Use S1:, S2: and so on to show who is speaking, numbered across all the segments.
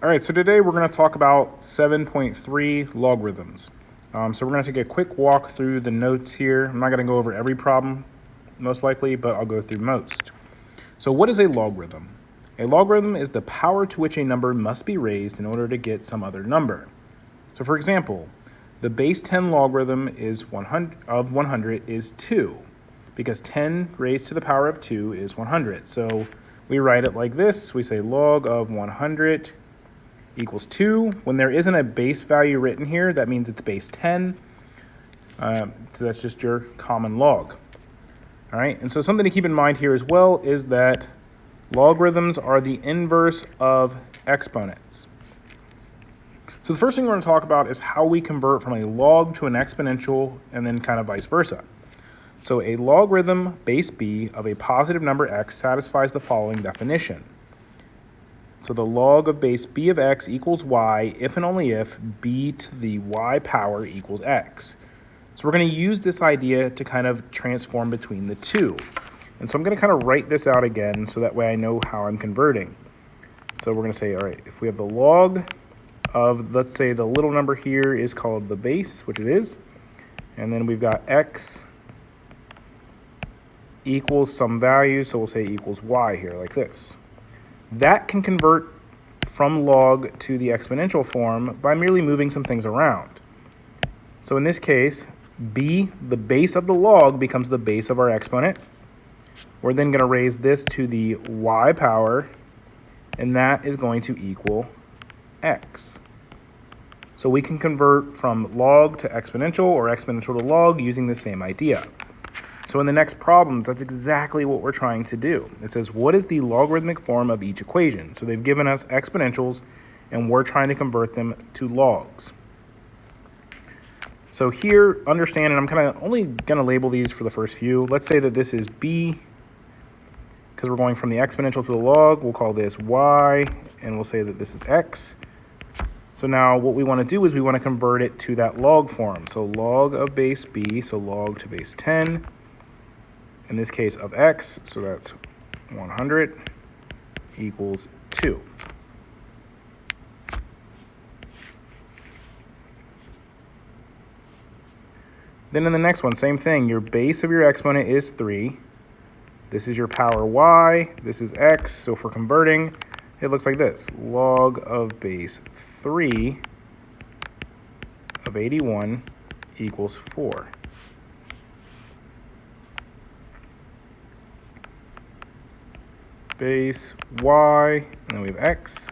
S1: All right, so today we're going to talk about 7.3 logarithms. So we're going to take a quick walk through the notes here. I'm not going to go over every problem, most likely, but I'll go through most. So what is a logarithm? A logarithm is the power to which a number must be raised in order to get some other number. So for example, the base 10 logarithm is 100 is 2, because 10 raised to the power of 2 is 100. So we write it like this. We say log of 100 equals 2. When there isn't a base value written here, that means it's base 10. So that's just your common log. All right, and so something to keep in mind here as well is that logarithms are the inverse of exponents. So the first thing we're going to talk about is how we convert from a log to an exponential and then kind of vice versa. So a logarithm base b of a positive number x satisfies the following definition. So the log of base b of x equals y if and only if b to the y power equals x. So we're going to use this idea to kind of transform between the two. And so I'm going to kind of write this out again so that way I know how I'm converting. So we're going to say, all right, if we have the log of, let's say the little number here is called the base, which it is, and then we've got x equals some value, so we'll say equals y here, like this. That can convert from log to the exponential form by merely moving some things around. So in this case, b, the base of the log, becomes the base of our exponent. We're then going to raise this to the y power, and that is going to equal x. So we can convert from log to exponential or exponential to log using the same idea. So in the next problems, that's exactly what we're trying to do. It says, what is the logarithmic form of each equation? So they've given us exponentials, and we're trying to convert them to logs. So here, understand, and I'm kind of only going to label these for the first few. Let's say that this is b, because we're going from the exponential to the log. We'll call this y, and we'll say that this is x. So now what we want to do is we want to convert it to that log form. So log of base b, so log to base 10. In this case of x, so that's 100 equals 2. Then in the next one, same thing. Your base of your exponent is 3. This is your power y. This is x. So for converting, it looks like this. Log of base 3 of 81 equals 4. Base y, and then we have x.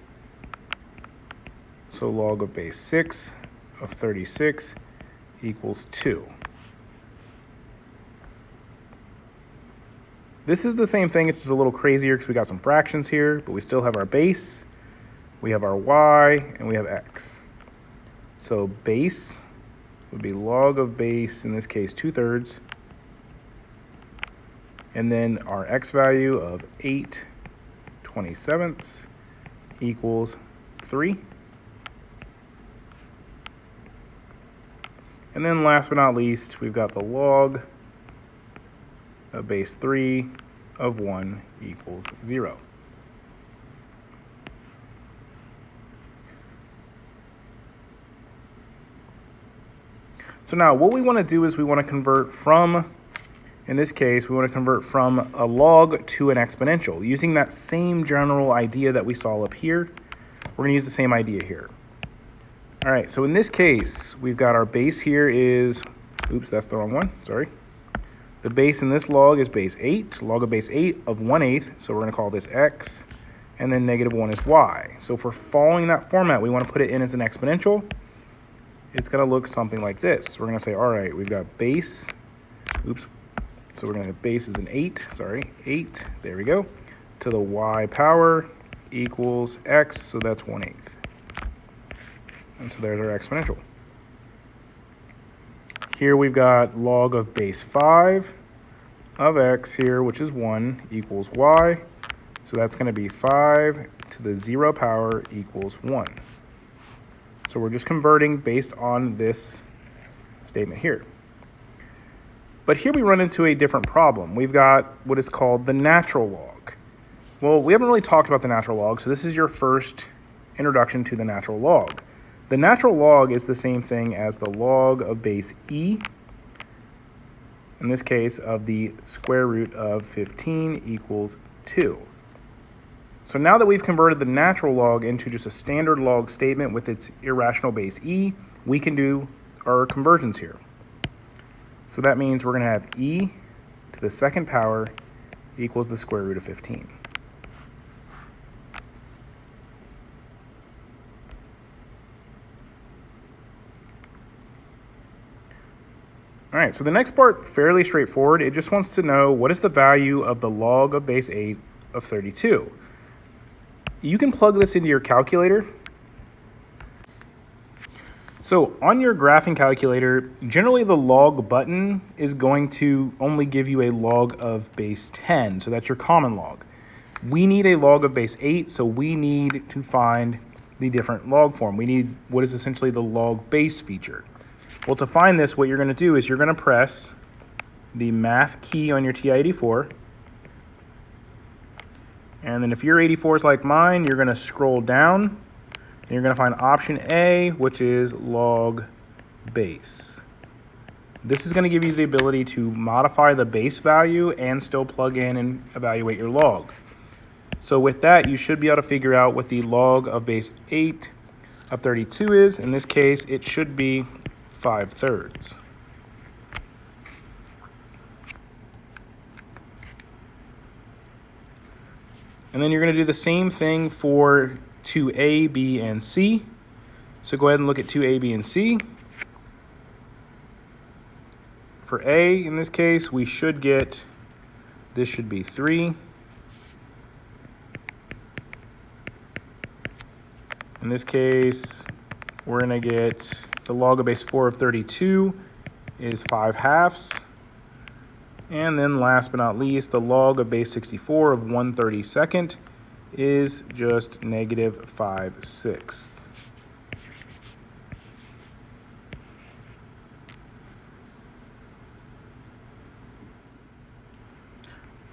S1: So log of base 6 of 36 equals 2. This is the same thing, it's just a little crazier because we got some fractions here, but we still have our base, we have our y, and we have x. So base would be log of base, in this case 2/3, and then our x value of 8/27 equals 3. And then last but not least, we've got the log of base 3 of 1 equals 0. So now what we want to do is we want to convert from, in this case, we want to convert from a log to an exponential. Using that same general idea that we saw up here, we're going to use the same idea here. All right, so in this case, we've got our base here is, oops, that's the wrong one, sorry. The base in this log is base 8, log of base 8 of 1/8, so we're going to call this x, and then -1 is y. So if we're following that format, we want to put it in as an exponential. It's going to look something like this. We're going to say, all right, we've got base, oops, so we're going to have base is an 8, sorry, 8, there we go, to the y power equals x, so that's 1/8. And so there's our exponential. Here we've got log of base 5 of x here, which is 1, equals y. So that's going to be 5 to the 0 power equals 1. So we're just converting based on this statement here. But here we run into a different problem. We've got what is called the natural log. Well, we haven't really talked about the natural log, so this is your first introduction to the natural log. The natural log is the same thing as the log of base e, in this case of the square root of 15 equals 2. So now that we've converted the natural log into just a standard log statement with its irrational base e, we can do our conversions here. So that means we're going to have e to the second power equals the square root of 15. All right, so the next part, fairly straightforward. It just wants to know what is the value of the log of base 8 of 32. You can plug this into your calculator. So on your graphing calculator, generally the log button is going to only give you a log of base 10, so that's your common log. We need a log of base 8, so we need to find the different log form. We need what is essentially the log base feature. Well, to find this, what you're going to do is you're going to press the math key on your TI-84. And then if your 84 is like mine, you're going to scroll down and you're going to find option A, which is log base. This is going to give you the ability to modify the base value and still plug in and evaluate your log. So with that, you should be able to figure out what the log of base 8 of 32 is. In this case, it should be 5/3. And then you're going to do the same thing for 2a, b, and c. So go ahead and look at 2a, b, and c. For a, in this case, we should get, this should be 3. In this case, we're going to get the log of base 4 of 32 is 5/2. And then last but not least, the log of base 64 of 1/32 is just negative 5/6.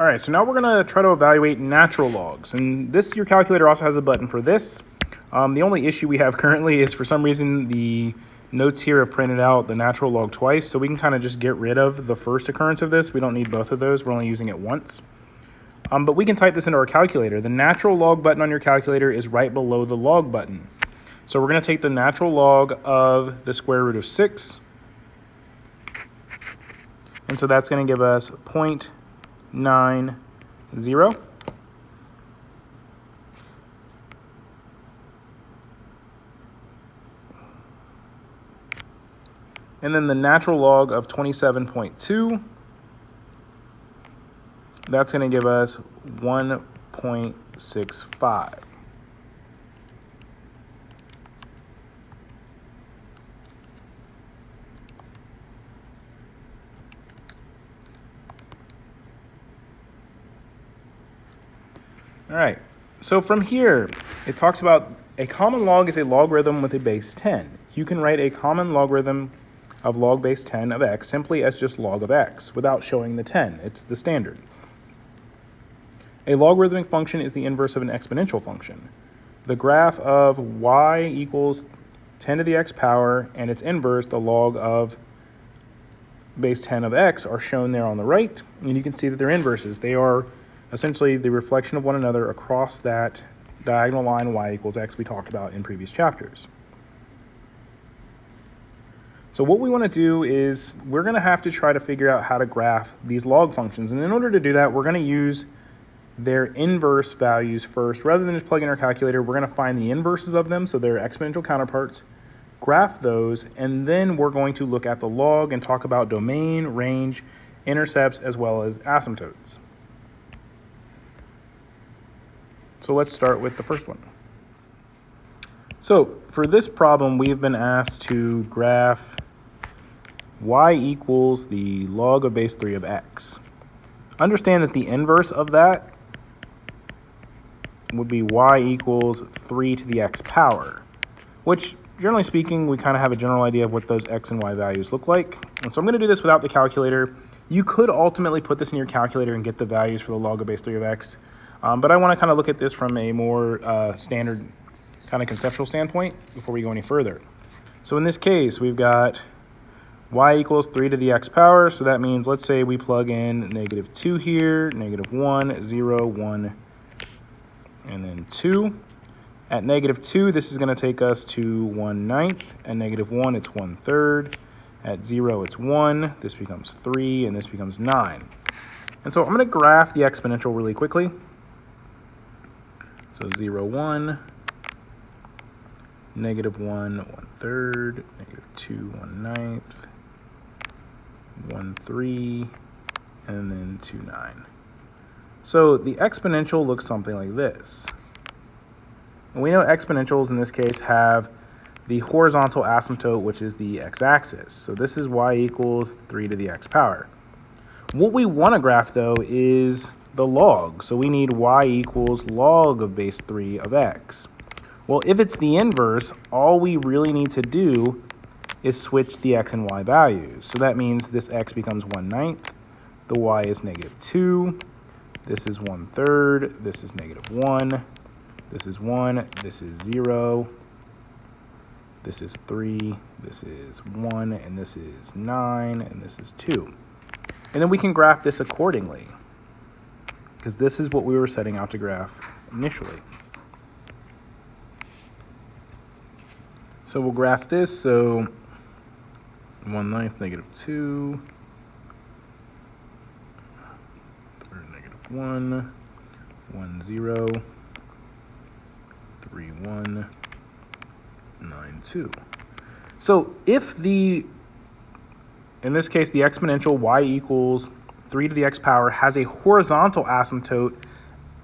S1: All right, so now we're going to try to evaluate natural logs. And this, your calculator also has a button for this. The only issue we have currently is for some reason the notes here have printed out the natural log twice, so we can kind of just get rid of the first occurrence of this. We don't need both of those. We're only using it once. But we can type this into our calculator. The natural log button on your calculator is right below the log button. So we're going to take the natural log of the square root of 6. And so that's going to give us 0.90. And then the natural log of 27.2, that's going to give us 1.65. All right, so from here, it talks about a common log is a logarithm with a base 10. You can write a common logarithm of log base 10 of x simply as just log of x without showing the 10. It's the standard. A logarithmic function is the inverse of an exponential function. The graph of y equals 10 to the x power and its inverse, the log of base 10 of x, are shown there on the right, and you can see that they're inverses. They are essentially the reflection of one another across that diagonal line y equals x we talked about in previous chapters. So what we want to do is we're going to have to try to figure out how to graph these log functions. And in order to do that, we're going to use their inverse values first. Rather than just plugging our calculator, we're going to find the inverses of them, so their exponential counterparts, graph those, and then we're going to look at the log and talk about domain, range, intercepts, as well as asymptotes. So let's start with the first one. So for this problem, we've been asked to graph y equals the log of base 3 of x. Understand that the inverse of that would be y equals 3 to the x power, which generally speaking, we kind of have a general idea of what those x and y values look like. And so I'm going to do this without the calculator. You could ultimately put this in your calculator and get the values for the log of base 3 of x, but I want to kind of look at this from a more standard kind of conceptual standpoint before we go any further. So in this case, we've got y equals 3 to the x power. So that means, let's say we plug in negative 2 here, negative 1, 0, 1, and then 2. At negative 2, this is going to take us to 1/9. At negative 1, it's 1/3. At 0, it's 1. This becomes 3, and this becomes 9. And so I'm going to graph the exponential really quickly. So 0, 1, negative 1, 1/3, negative 2, 1/9, 1, 3, and then 2, 9. So the exponential looks something like this. And we know exponentials in this case have the horizontal asymptote, which is the x-axis. So this is y equals 3 to the x power. What we want to graph, though, is the log. So we need y equals log of base 3 of x. Well, if it's the inverse, all we really need to do is switch the x and y values. So that means this x becomes 1/9. The y is negative 2. This is 1/3. This is negative 1. This is 1. This is 0. This is 3. This is 1. And this is 9. And this is 2. And then we can graph this accordingly, because this is what we were setting out to graph initially. So we'll graph this. So 1/9, negative 2. 3rd, negative 1. 1, 0. 3, 1. 9, 2. So if in this case, the exponential y equals 3 to the x power has a horizontal asymptote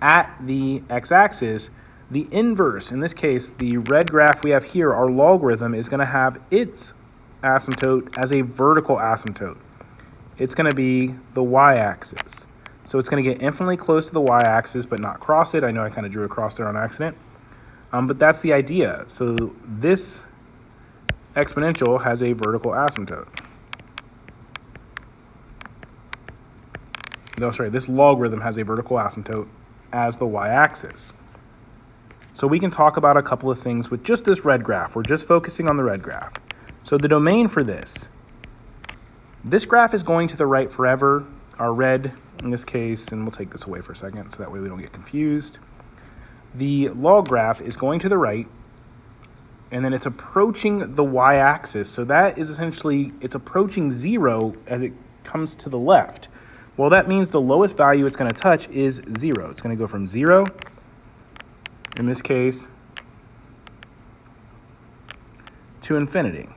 S1: at the x-axis, the inverse, in this case, the red graph we have here, our logarithm, is going to have its asymptote as a vertical asymptote. It's going to be the y-axis. So it's going to get infinitely close to the y-axis, but not cross it. I know I kind of drew a cross there on accident. But that's the idea. So this exponential has a vertical asymptote. No, sorry, this logarithm has a vertical asymptote as the y-axis. So we can talk about a couple of things with just this red graph. We're just focusing on the red graph. So the domain for this graph is going to the right forever. Our red, in this case, and we'll take this away for a second so that way we don't get confused. The log graph is going to the right, and then it's approaching the y-axis. So that is essentially, it's approaching 0 as it comes to the left. Well, that means the lowest value it's going to touch is 0. It's going to go from 0, in this case, to infinity.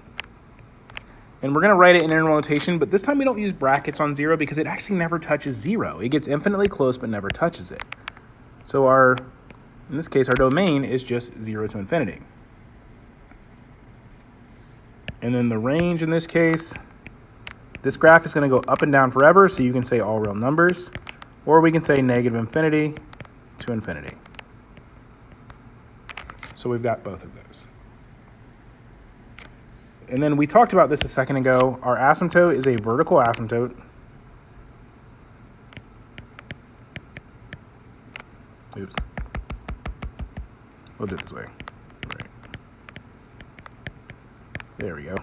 S1: And we're going to write it in interval notation, but this time we don't use brackets on 0 because it actually never touches 0. It gets infinitely close but never touches it. So in this case, our domain is just 0 to infinity. And then the range in this case, this graph is going to go up and down forever, so you can say all real numbers, or we can say negative infinity to infinity. So we've got both of those. And then we talked about this a second ago. Our asymptote is a vertical asymptote. Oops. We'll do it this way. Right. There we go.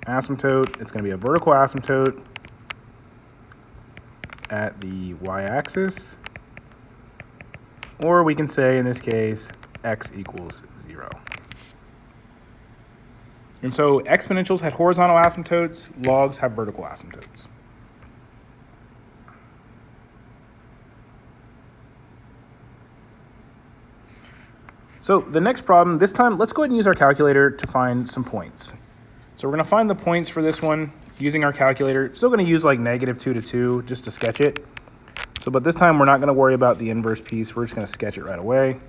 S1: Asymptote, it's going to be a vertical asymptote at the y-axis. Or we can say, in this case, x equals 0. And so exponentials had horizontal asymptotes, logs have vertical asymptotes. So the next problem, this time, let's go ahead and use our calculator to find some points. So we're going to find the points for this one using our calculator. Still going to use like negative 2 to 2 just to sketch it. So, but this time we're not going to worry about the inverse piece. We're just going to sketch it right away.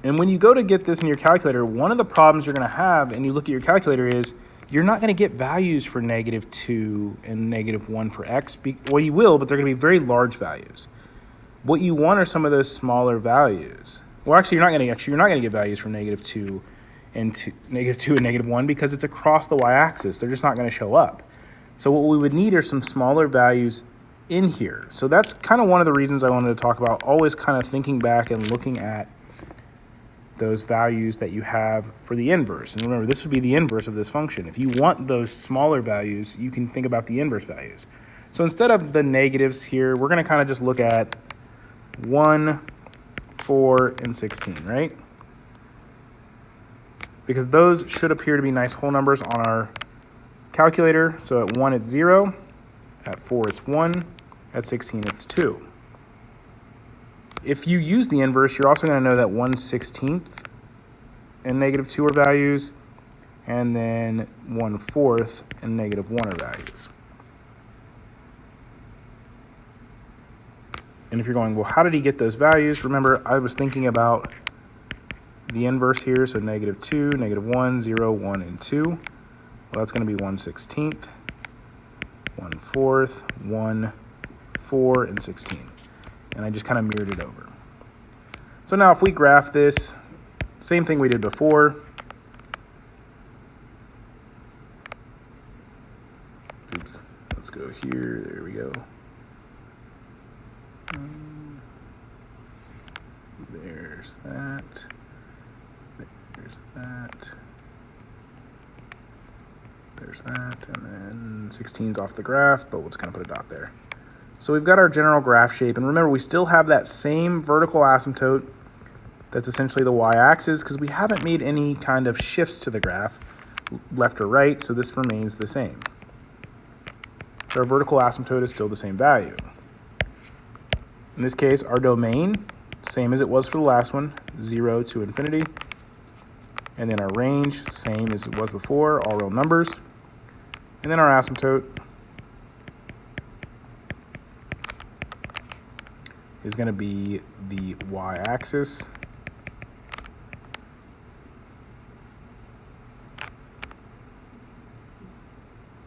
S1: And when you go to get this in your calculator, one of the problems you're going to have, and you look at your calculator, is you're not going to get values for negative 2 and negative 1 for x. Well, you will, but they're going to be very large values. What you want are some of those smaller values. Well, actually, you're not going to get values for negative 2 and negative 1 because it's across the y-axis. They're just not going to show up. So what we would need are some smaller values in here. So that's kind of one of the reasons I wanted to talk about always kind of thinking back and looking at those values that you have for the inverse. And remember, this would be the inverse of this function. If you want those smaller values, you can think about the inverse values. So instead of the negatives here, we're going to kind of just look at 1, 4, and 16, right? Because those should appear to be nice whole numbers on our calculator. So at 1, it's 0. At 4, it's 1. At 16, it's 2. If you use the inverse, you're also going to know that 1/16 and -2 are values, and then 1/4 and -1 are values. And if you're going, well, how did he get those values? Remember, I was thinking about the inverse here, so -2, -1, 0, 1, and 2. Well, that's going to be 1/16, 1/4, 1, 4, and 16. And I just kind of mirrored it over. So now if we graph this, same thing we did before. Oops, let's go here, there we go. There's that, there's that, there's that, and then 16's off the graph, but we'll just kind of put a dot there. So we've got our general graph shape, and remember, we still have that same vertical asymptote that's essentially the y-axis, because we haven't made any kind of shifts to the graph, left or right, so this remains the same. So our vertical asymptote is still the same value. In this case, our domain, same as it was for the last one, 0 to infinity. And then our range, same as it was before, all real numbers. And then our asymptote is going to be the y-axis.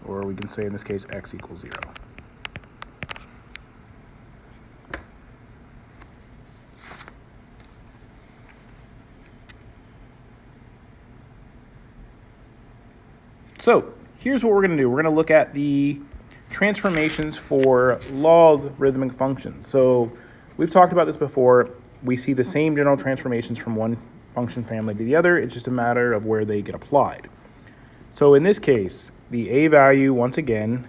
S1: Or we can say in this case x equals 0. So here's what we're going to do. We're going to look at the transformations for logarithmic functions. So we've talked about this before. We see the same general transformations from one function family to the other. It's just a matter of where they get applied. So in this case, the a value, once again,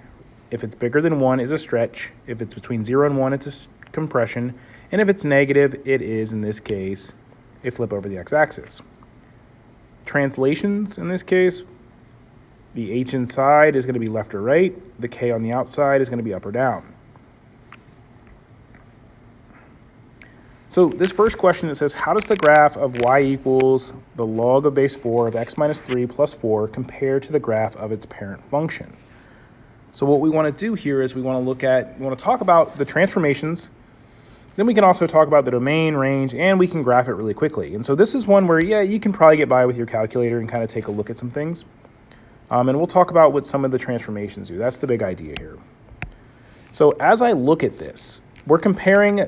S1: if it's bigger than 1, is a stretch. If it's between 0 and 1, it's a compression. And if it's negative, it is, in this case, a flip over the x-axis. Translations, in this case, the h inside is going to be left or right. The k on the outside is going to be up or down. So this first question, it says, how does the graph of y equals the log of base 4 of x minus 3 plus 4 compare to the graph of its parent function? So what we want to do here is we want to talk about the transformations. Then we can also talk about the domain, range, and we can graph it really quickly. And so this is one where, yeah, you can probably get by with your calculator and kind of take a look at some things. And we'll talk about what some of the transformations do. That's the big idea here. So as I look at this, we're comparing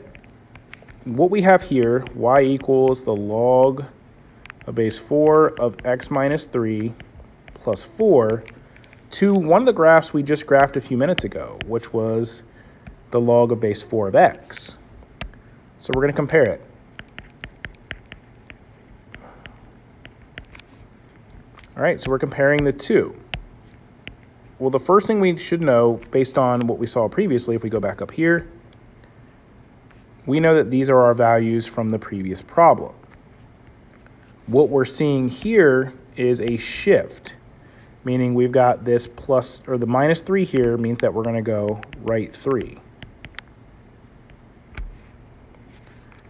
S1: what we have here, y equals the log of base 4 of x minus 3 plus 4, to one of the graphs we just graphed a few minutes ago, which was the log of base 4 of x. So we're going to compare it. All right, so we're comparing the two. Well, the first thing we should know, based on what we saw previously, if we go back up here, we know that these are our values from the previous problem. What we're seeing here is a shift, meaning we've got this plus, or the minus 3 here means that we're going to go right 3.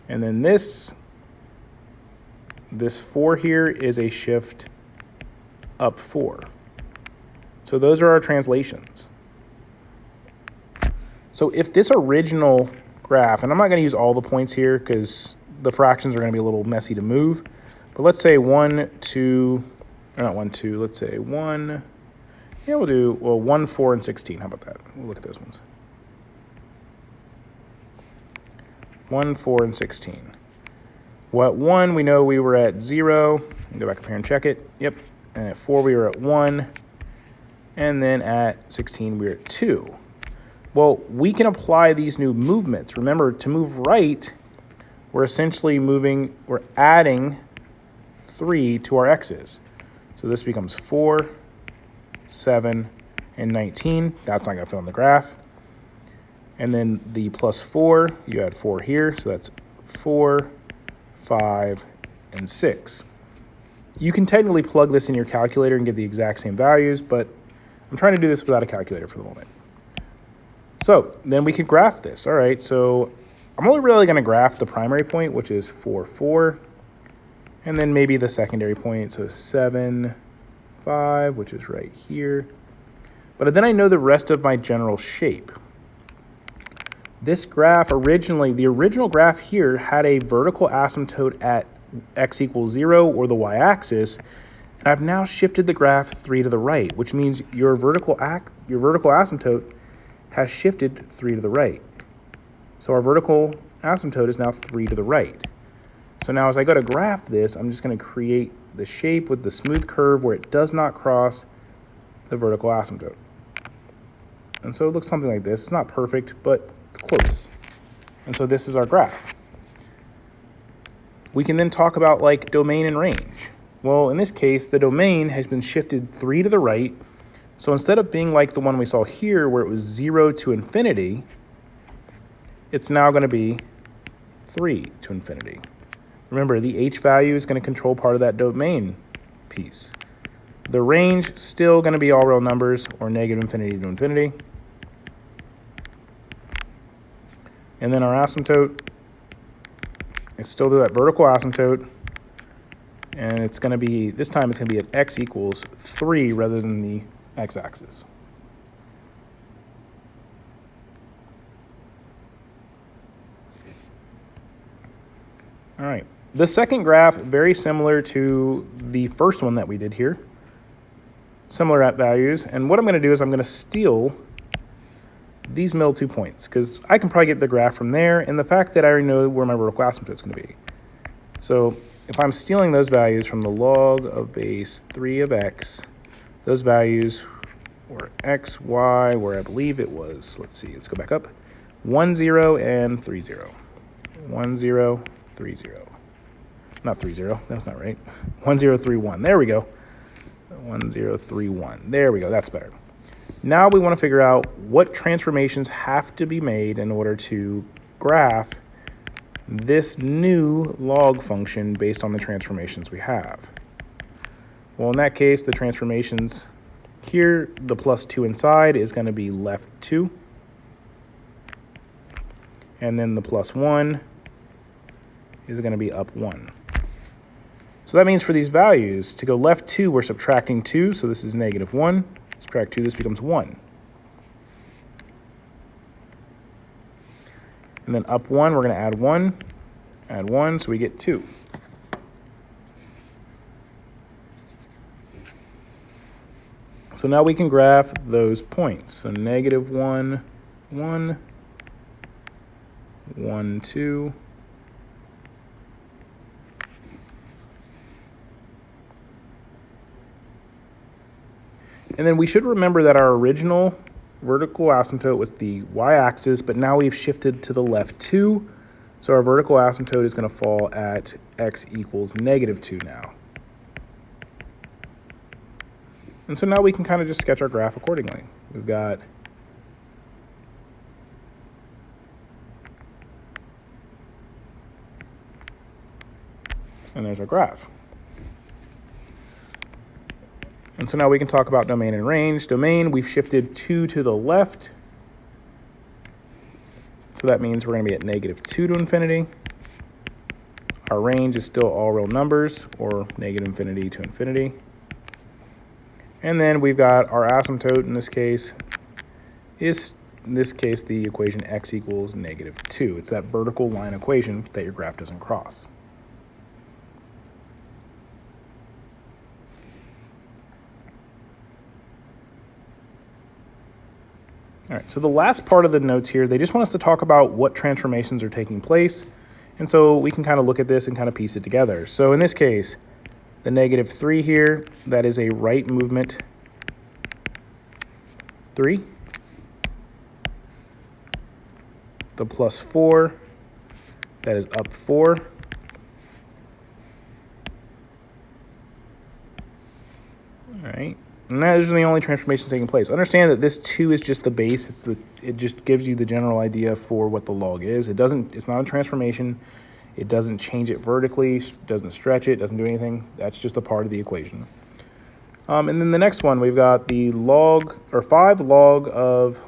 S1: And then this 4 here is a shift up 4. So those are our translations. So if this original graph, and I'm not going to use all the points here because the fractions are going to be a little messy to move, but let's say 1, 2, or not 1, 2, let's say 1, yeah, we'll do, well, 1, 4, and 16. How about that? We'll look at those ones. 1, 4, and 16. Well, at 1, we know we were at 0. Go back up here and check it. Yep. And at 4, we were at 1. and then at 16 we're at 2. Well, we can apply these new movements. Remember, to move right, we're adding 3 to our x's. So this becomes 4, 7, and 19. That's not going to fit on the graph. And then the plus 4, you add 4 here, so that's 4, 5, and 6. You can technically plug this in your calculator and get the exact same values, but I'm trying to do this without a calculator for the moment. So then we can graph this. All right, so I'm only really going to graph the primary point, which is 4, 4, and then maybe the secondary point, so 7, 5, which is right here. But then I know the rest of my general shape. This graph the original graph here had a vertical asymptote at x equals 0 or the y-axis, and I've now shifted the graph 3 to the right, which means your vertical asymptote has shifted 3 to the right. So our vertical asymptote is now 3 to the right. So now as I go to graph this, I'm just going to create the shape with the smooth curve where it does not cross the vertical asymptote. And so it looks something like this. It's not perfect, but it's close. And so this is our graph. We can then talk about like domain and range. Well, in this case, the domain has been shifted 3 to the right. So instead of being like the one we saw here where it was 0 to infinity, it's now going to be 3 to infinity. Remember, the h value is going to control part of that domain piece. The range still going to be all real numbers or negative infinity to infinity. And then our asymptote is still that vertical asymptote. And it's going to be, this time it's going to be at x equals 3 rather than the x-axis. All right. The second graph, very similar to the first one that we did here. Similar at values. And what I'm going to do is I'm going to steal these middle 2 points because I can probably get the graph from there and the fact that I already know where my vertical asymptote is going to be. So if I'm stealing those values from the log of base 3 of x, those values were x, y, where I believe it was, let's see, let's go back up, 1, 0, and 3, 0. 1, 0, 3, 0. Not 3, 0, that's not right. 1, 0, 3, 1, there we go. 1, 0, 3, 1, there we go, that's better. Now we want to figure out what transformations have to be made in order to graph this new log function based on the transformations we have. Well, in that case, the transformations here, the plus 2 inside is going to be left 2. And then the plus 1 is going to be up 1. So that means for these values, to go left 2, we're subtracting 2. So this is negative 1. Subtract 2, this becomes 1. And then up 1, we're going to add 1, so we get 2. So now we can graph those points. So negative 1, 1, 1, 2. And then we should remember that our original vertical asymptote was the y-axis, but now we've shifted to the left 2. So our vertical asymptote is going to fall at x equals negative 2 now. And so now we can kind of just sketch our graph accordingly. We've got and there's our graph. And so now we can talk about domain and range. Domain, we've shifted 2 to the left. So that means we're going to be at negative 2 to infinity. Our range is still all real numbers, or negative infinity to infinity. And then we've got our asymptote in this case is, in this case, the equation x equals negative 2. It's that vertical line equation that your graph doesn't cross. All right, so the last part of the notes here, they just want us to talk about what transformations are taking place. And so we can kind of look at this and kind of piece it together. So in this case, the negative 3 here, that is a right movement 3. The plus 4, that is up 4. All right, and that is the only transformation taking place. Understand that this 2 is just the base. It just gives you the general idea for what the log is. It's not a transformation. It doesn't change it vertically, doesn't stretch it, doesn't do anything. That's just a part of the equation. And then the next one, we've got the log, or 5 log of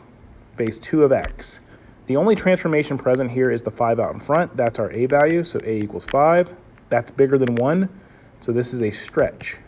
S1: base 2 of x. The only transformation present here is the 5 out in front. That's our a value, so a equals 5. That's bigger than 1, so this is a stretch.